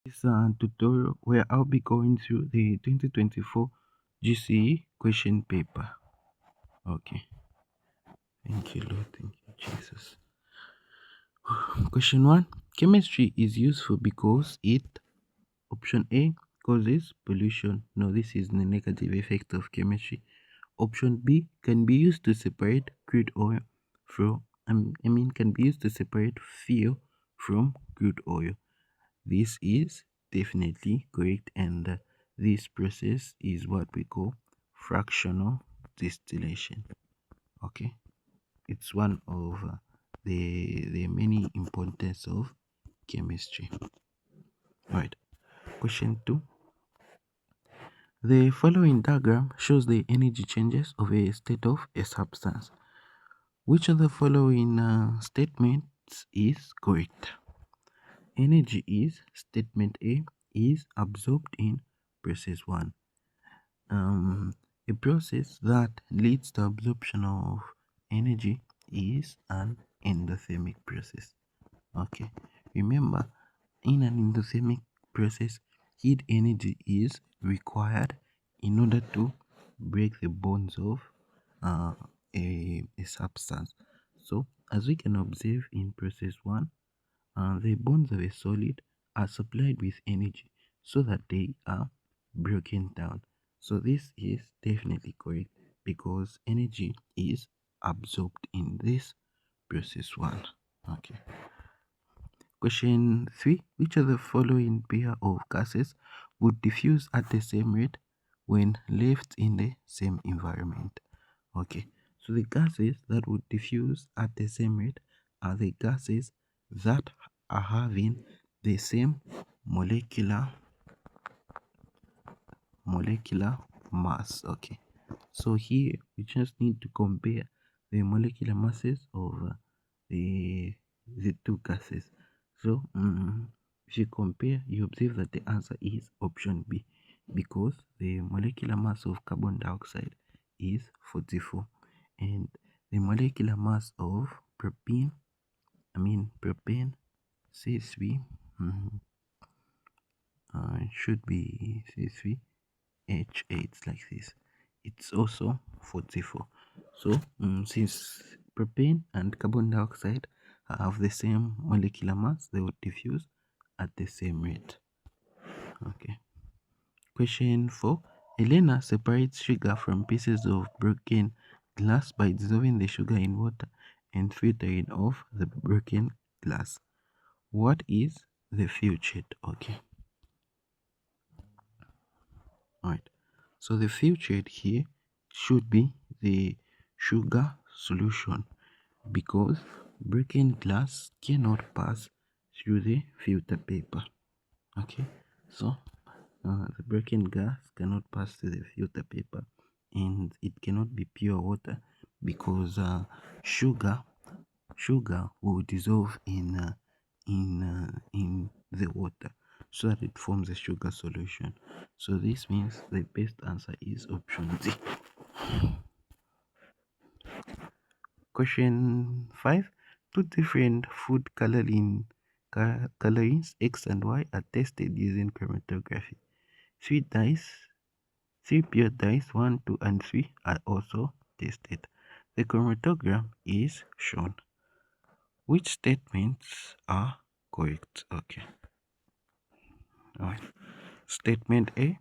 This tutorial where I'll be going through the 2024 GCE question paper. Okay, thank you, Lord. Thank you, Jesus. Question 1. Chemistry is useful because it, option A, causes pollution. No, this is the negative effect of chemistry. Option B, can be used to separate crude oil from, can be used to separate fuel from crude oil. This is definitely correct, and this process is what we call fractional distillation. Okay, it's one of the many importance of chemistry. Right. Question 2. The following diagram shows the energy changes of a state of a substance. Which of the following statements is correct? Energy is, statement A, is absorbed in process 1. A process that leads to absorption of energy is an endothermic process. Okay, remember, in an endothermic process, heat energy is required in order to break the bonds of a substance. So, as we can observe in process 1, the bonds of a solid are supplied with energy so that they are broken down. So this is definitely correct because energy is absorbed in this process 1. Okay. Question 3. Which of the following pair of gases would diffuse at the same rate when left in the same environment? Okay, so the gases that would diffuse at the same rate are the gases that are having the same molecular mass. Okay, so here we just need to compare the molecular masses of the two gases. So if you compare, you observe that the answer is option B, because the molecular mass of carbon dioxide is 44 and the molecular mass of propane C3 should be C3H8 like this. It's also 44. So since propane and carbon dioxide have the same molecular mass, they would diffuse at the same rate. Okay. Question 4. Elena separates sugar from pieces of broken glass by dissolving the sugar in water and filtering off the broken glass. What is the filtrate? Okay. Alright. So the filtrate here should be the sugar solution because broken glass cannot pass through the filter paper. Okay. So the broken glass cannot pass through the filter paper and it cannot be pure water because sugar will dissolve in the water so that it forms a sugar solution. So this means the best answer is option D. Question 5. Two different food colorings X and Y are tested using chromatography. Three pure dyes 1, 2 and 3 are also tested. The chromatogram is shown. Which statements are correct? Okay. Alright. Statement A.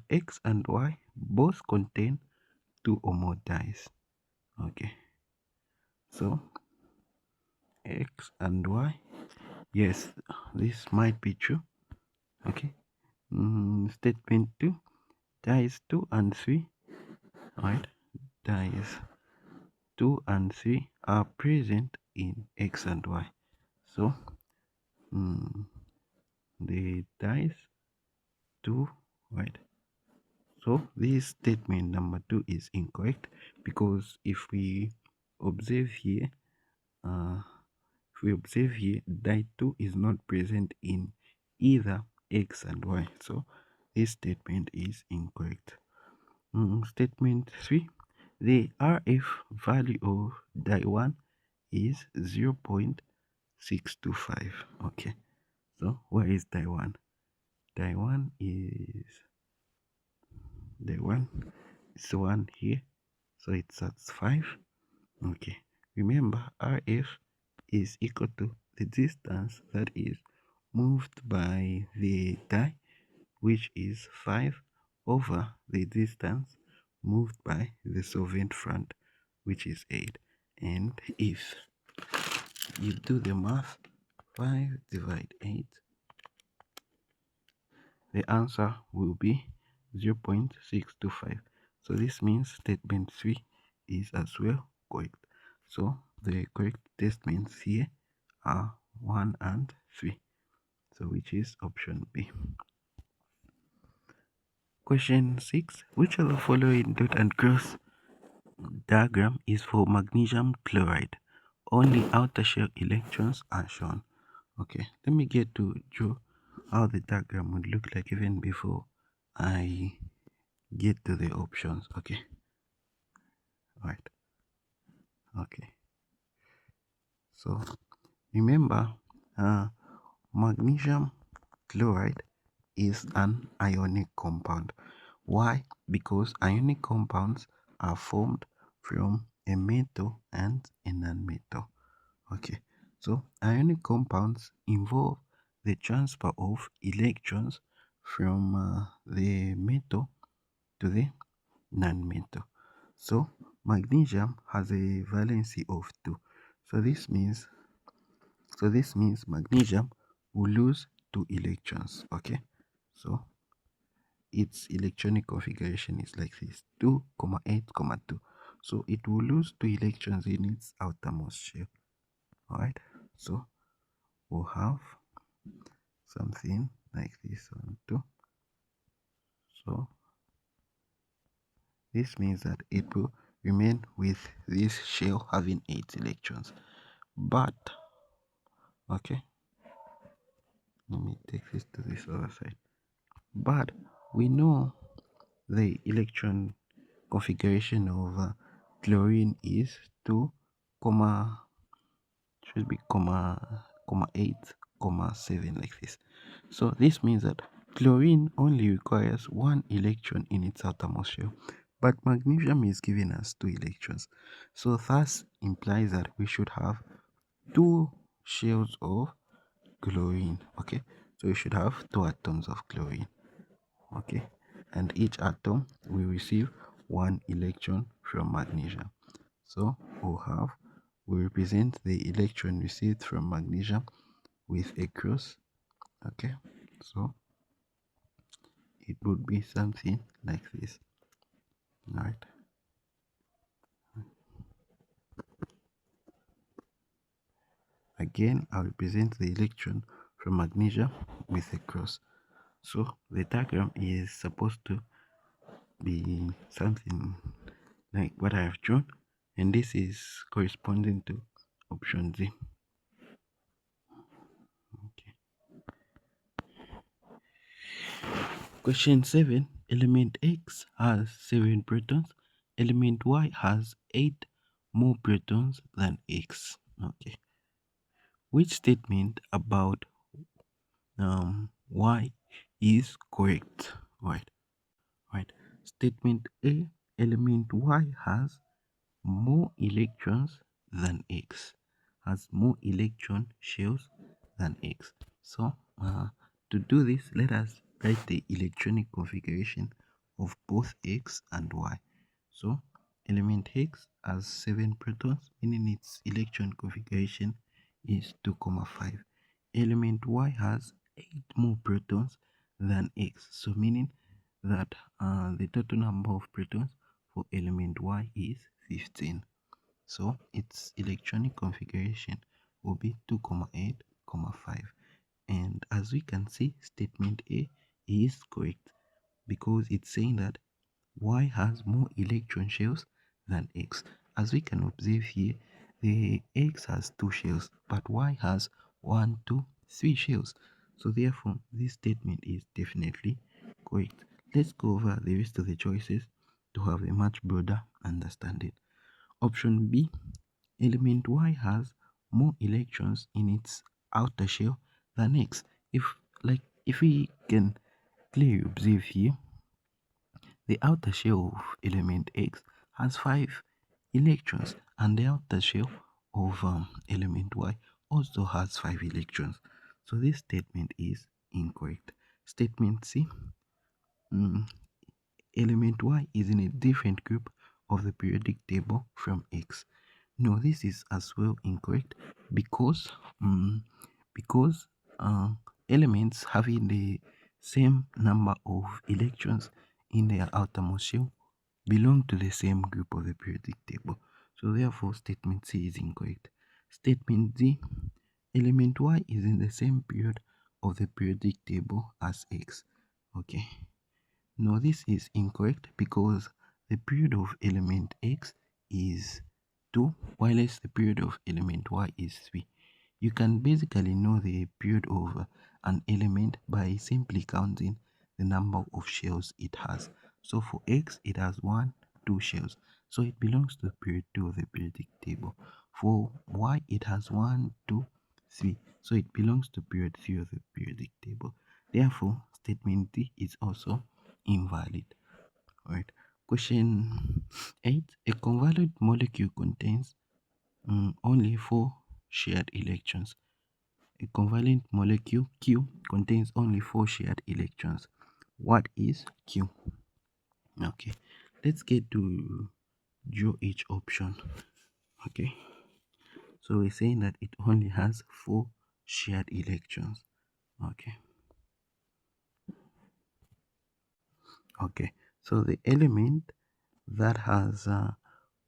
X and Y both contain 2 or more dyes. Okay. So X and Y. Yes, this might be true. Okay. Statement 2. Dyes 2 and 3. Alright. Dyes 2 and 3 are present in X and Y. So the dyes 2, right? So this statement number 2 is incorrect because if we observe here, dye 2 is not present in either X and Y. So this statement is incorrect. Statement 3. The RF value of dye 1 is 0.625. Okay. So where is Taiwan? Taiwan is the one. It's one here. So it's at 5. Okay. Remember, RF is equal to the distance that is moved by the die, which is 5, over the distance moved by the solvent front, which is 8. And if you do the math, 5 divided 8, the answer will be 0.625. So this means statement 3 is as well correct. So the correct statements here are 1 and 3. So which is option B. Question 6. Which of the following dot and cross diagram is for magnesium chloride? Only outer shell electrons are shown. Okay, let me get to draw how the diagram would look like even before I get to the options. Okay, right. Okay, so remember, magnesium chloride is an ionic compound. Why? Because ionic compounds are formed from a metal and a non-metal. Okay, so ionic compounds involve the transfer of electrons from the metal to the non-metal. So magnesium has a valency of 2. So this means magnesium will lose 2 electrons. Okay, so its electronic configuration is like this: 2, 8, 2. So it will lose 2 electrons in its outermost shell. Alright, so we'll have something like this one too. So this means that it will remain with this shell having 8 electrons. But okay, let me take this to this other side. But we know the electron configuration of chlorine is 2, should be comma 8, 7, like this. So this means that chlorine only requires 1 electron in its outermost shell, but magnesium is giving us 2 electrons. So thus implies that we should have 2 shells of chlorine. Okay, so we should have 2 atoms of chlorine. Okay, and each atom will receive 1 electron from magnesium. So we represent the electron received from magnesium with a cross. Okay, so it would be something like this. Right. Again, I'll represent the electron from magnesium with a cross. So the diagram is supposed to be something like what I have drawn, and this is corresponding to option Z. Okay. Question 7. Element X has 7 protons. Element Y has 8 more protons than X. Okay. Which statement about Y is correct? Right. Statement A. Element Y has more electrons than X. Has more electron shells than X. So to do this, let us write the electronic configuration of both X and Y. So element X has 7 protons, meaning its electron configuration is 2,5. Element Y has 8 more protons than X, so meaning that the total number of protons for element Y is 15. So its electronic configuration will be 2,8, 5. And as we can see, statement A is correct because it's saying that Y has more electron shells than X. As we can observe here, the X has 2 shells, but Y has 1, 2, 3 shells. So therefore, this statement is definitely correct. Let's go over the rest of the choices to have a much broader understanding. Option B, element Y has more electrons in its outer shell than X. If we can clearly observe here, the outer shell of element X has 5 electrons, and the outer shell of element Y also has 5 electrons. So this statement is incorrect. Statement C, mm, element Y is in a different group of the periodic table from X. No, this is as well incorrect because because uh, elements having the same number of electrons in their outermost shell belong to the same group of the periodic table. So therefore statement C is incorrect. Statement D, element Y is in the same period of the periodic table as X. Okay. No, this is incorrect because the period of element X is 2, while the period of element Y is 3. You can basically know the period of an element by simply counting the number of shells it has. So for X, it has 1, 2 shells. So it belongs to period 2 of the periodic table. For Y, it has 1, 2, 3. So it belongs to period 3 of the periodic table. Therefore, statement D is also invalid. Right. Question 8. A covalent molecule contains only 4 shared electrons. A covalent molecule Q contains only 4 shared electrons. What is Q? Okay, let's get to draw each option. Okay, so we're saying that it only has 4 shared electrons. Okay, so the element that has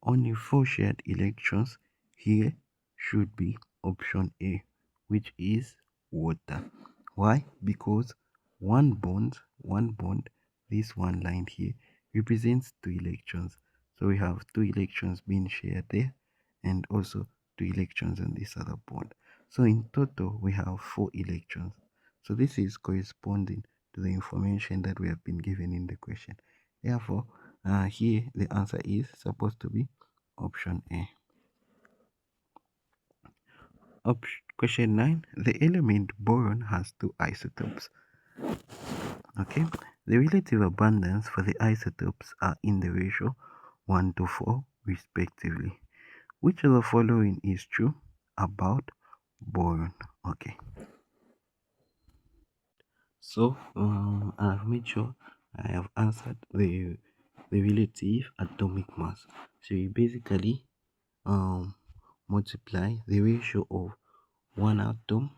only 4 shared electrons here should be option A, which is water. Why? Because one bond, this one line here represents 2 electrons. So we have 2 electrons being shared there and also 2 electrons on this other bond. So in total, we have 4 electrons. So this is corresponding to the information that we have been given in the question. Therefore, here the answer is supposed to be option A. Question 9. The element boron has 2 isotopes. Okay, the relative abundance for the isotopes are in the ratio 1 to 4 respectively. Which of the following is true about boron? Okay, so I've made sure I have answered the relative atomic mass. So you basically um multiply the ratio of one atom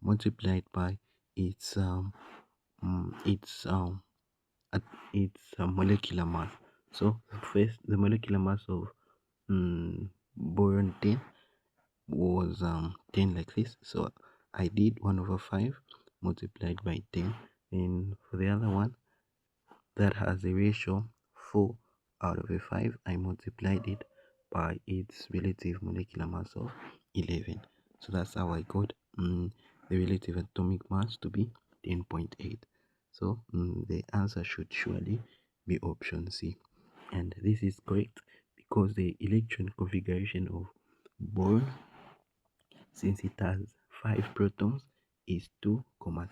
multiplied by its um its at its molecular mass. So first the molecular mass of boron 10 was 10 like this. So I did 1 over 5 multiplied by 10, and for the other one that has a ratio 4 out of a 5, I multiplied it by its relative molecular mass of 11. So that's how I got the relative atomic mass to be 10.8. So the answer should surely be option C. And this is correct because the electron configuration of boron, since it has 5 protons, is 2,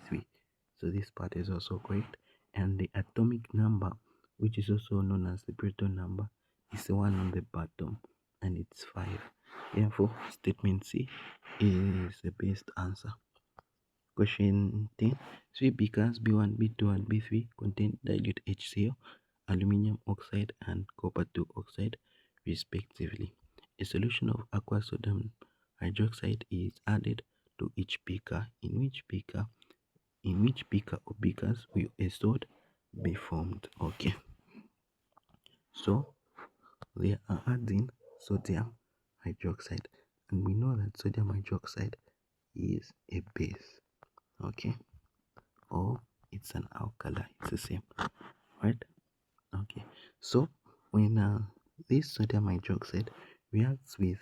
3. So this part is also correct. And the atomic number, which is also known as the proton number, is the one on the bottom, and it's 5. Therefore, statement C is the best answer. Question 10. 3 beakers B1, B2, and B3 contain dilute HCl, aluminium oxide, and copper 2 oxide, respectively. A solution of aqueous sodium hydroxide is added to each beaker. In which beaker or beakers will a salt be formed? Okay, so they are adding sodium hydroxide, and we know that sodium hydroxide is a base. Okay, or it's an alkali, it's the same, right? Okay, so when this sodium hydroxide reacts with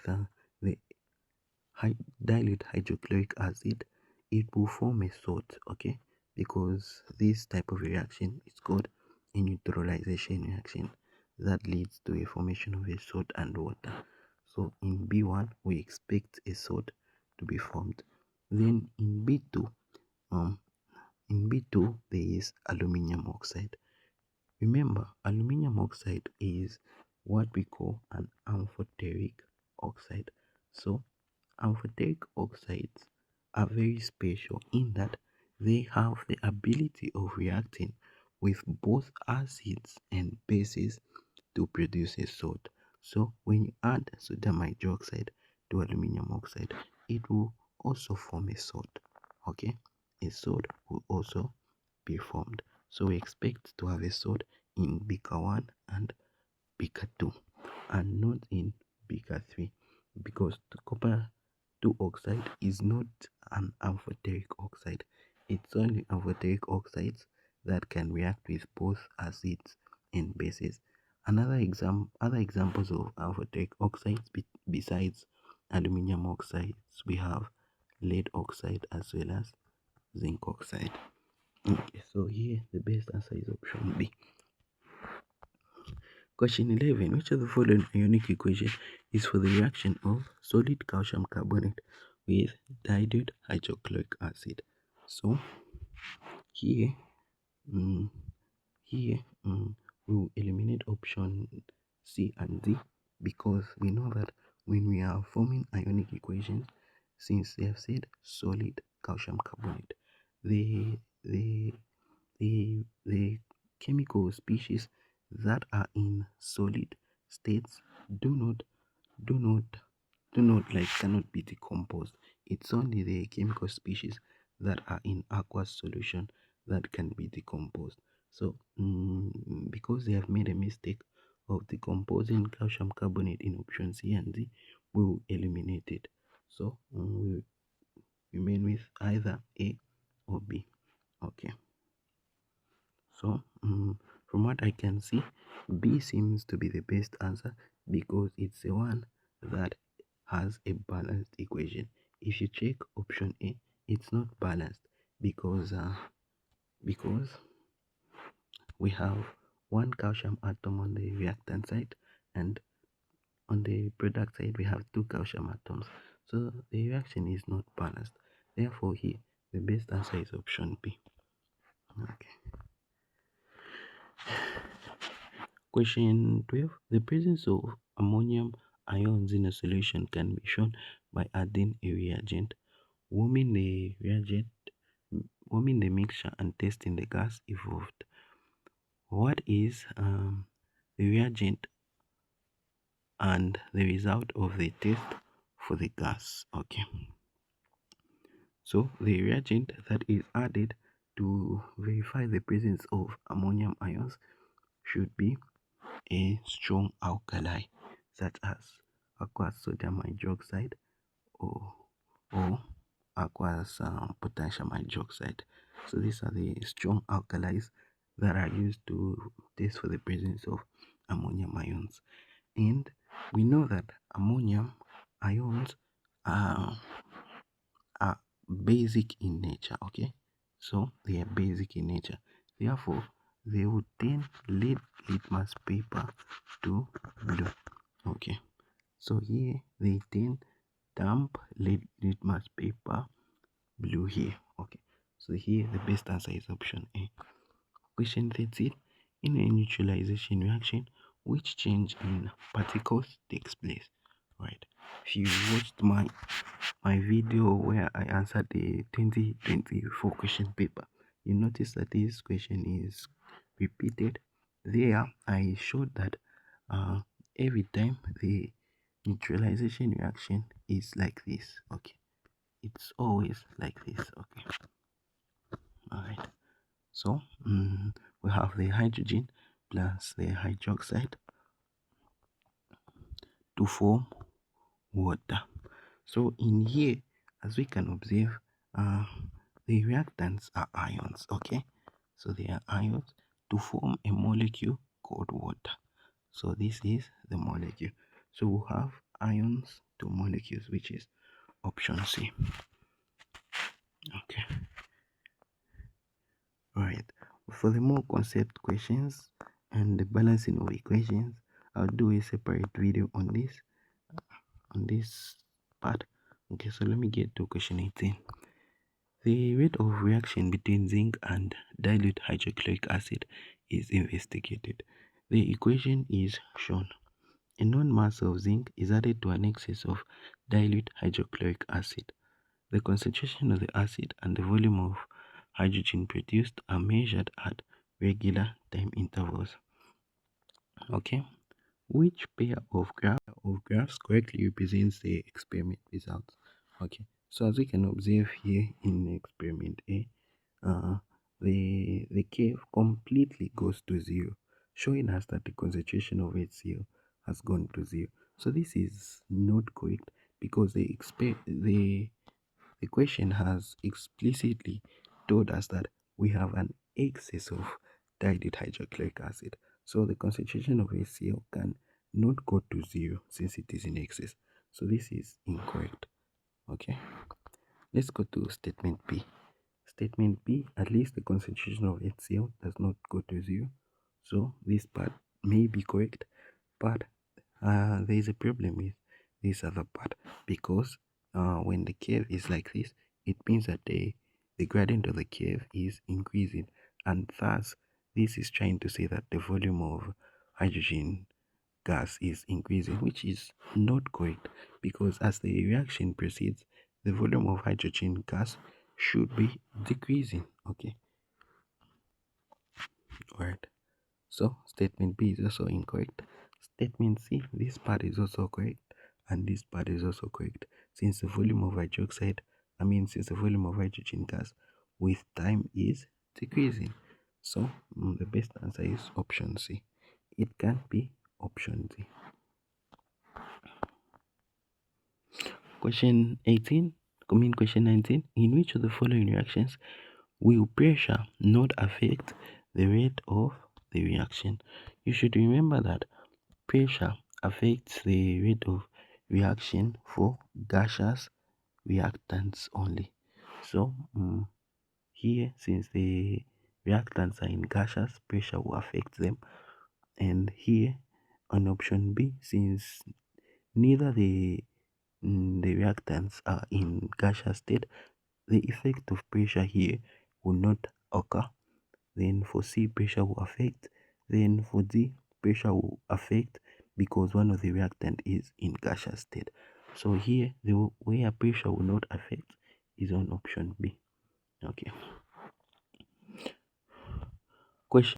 the dilute hydrochloric acid, it will form a salt. Okay, because this type of reaction is called a neutralization reaction that leads to a formation of a salt and water. So in B1 we expect a salt to be formed. Then um, in B2 there is aluminium oxide. Remember, aluminium oxide is what we call an amphoteric oxide. So, amphoteric oxides are very special in that they have the ability of reacting with both acids and bases to produce a salt. So, when you add sodium hydroxide to aluminium oxide, it will also form a salt. Okay, a salt will also be formed. So we expect to have a salt in beaker 1 and beaker 2 and not in beaker 3 because the copper 2 oxide is not an amphoteric oxide. It's only amphoteric oxides that can react with both acids and bases. Other examples of amphoteric oxides besides aluminium oxides, we have lead oxide as well as zinc oxide. Okay, so here the best answer is option B. Question 11. Which of the following ionic equation is for the reaction of solid calcium carbonate with dilute hydrochloric acid? So here, mm, here we will eliminate option C and D because we know that when we are forming ionic equations, since they have said solid calcium carbonate, the the the chemical species that are in solid states do not do not cannot be decomposed. It's only the chemical species that are in aqueous solution that can be decomposed. So because they have made a mistake of decomposing calcium carbonate in option C and D, we will eliminate it. So we remain with either A or B. Okay. So, from what I can see, B seems to be the best answer because it's the one that has a balanced equation. If you check option A, it's not balanced because we have one calcium atom on the reactant side and on the product side we have two calcium atoms. So the reaction is not balanced. Therefore, here the best answer is option B. Okay. Question 12. The presence of ammonium ions in a solution can be shown by adding a reagent, warming the reagent, warming the mixture and testing the gas evolved. What is the reagent and the result of the test for the gas? Okay. So the reagent that is added to verify the presence of ammonium ions should be a strong alkali such as aqueous sodium hydroxide or, aqueous potassium hydroxide. So these are the strong alkalis that are used to test for the presence of ammonium ions. And we know that ammonium ions are basic in nature, okay? So they are basic in nature. Therefore, they would turn lead litmus paper to blue. Okay. So here they turn damp lead litmus paper blue here. Okay. So here the best answer is option A. Question 13. In a neutralization reaction, which change in particles takes place? Right. If you watched my video where I answered the 2024 question paper, you notice that this question is repeated. There, I showed that every time the neutralization reaction is like this. Okay, it's always like this. Okay, all right. So we have the hydrogen plus the hydroxide to form water. So in here, as we can observe, the reactants are ions. Okay, so they are ions to form a molecule called water. So this is the molecule. So we have ions to molecules, which is option C. Okay, right. For the more concept questions and the balancing of equations, I'll do a separate video on this part. Okay, so let me get to question 18. The rate of reaction between zinc and dilute hydrochloric acid is investigated. The equation is shown. A known mass of zinc is added to an excess of dilute hydrochloric acid. The concentration of the acid and the volume of hydrogen produced are measured at regular time intervals. Okay, which pair of graphs correctly represents the experiment results? Okay, so as we can observe here in experiment A, uh, the curve completely goes to zero, showing us that the concentration of HCl has gone to zero. So this is not correct because the question has explicitly told us that we have an excess of dilute hydrochloric acid. So the concentration of HCl can not go to zero since it is in excess. So this is incorrect. Okay, let's go to statement B. Statement B, at least the concentration of HCl does not go to zero. So this part may be correct, but there is a problem with this other part because when the curve is like this, it means that the gradient of the curve is increasing, and thus this is trying to say that the volume of hydrogen gas is increasing, which is not correct because as the reaction proceeds, the volume of hydrogen gas should be decreasing. Okay, all right. So statement B is also incorrect. Statement C, this part is also correct, and this part is also correct. Since the volume of since the volume of hydrogen gas with time is decreasing. So the best answer is option C. It can't be option D. Question 18, question 19. In which of the following reactions will pressure not affect the rate of the reaction? You should remember that pressure affects the rate of reaction for gaseous reactants only. So here, since the reactants are in gaseous, pressure will affect them. And here on option B, since neither the reactants are in gaseous state, the effect of pressure here will not occur. Then for C, pressure will affect. Then for D, pressure will affect because one of the reactant is in gaseous state. So here, the where pressure will not affect is on option B. Okay. Question.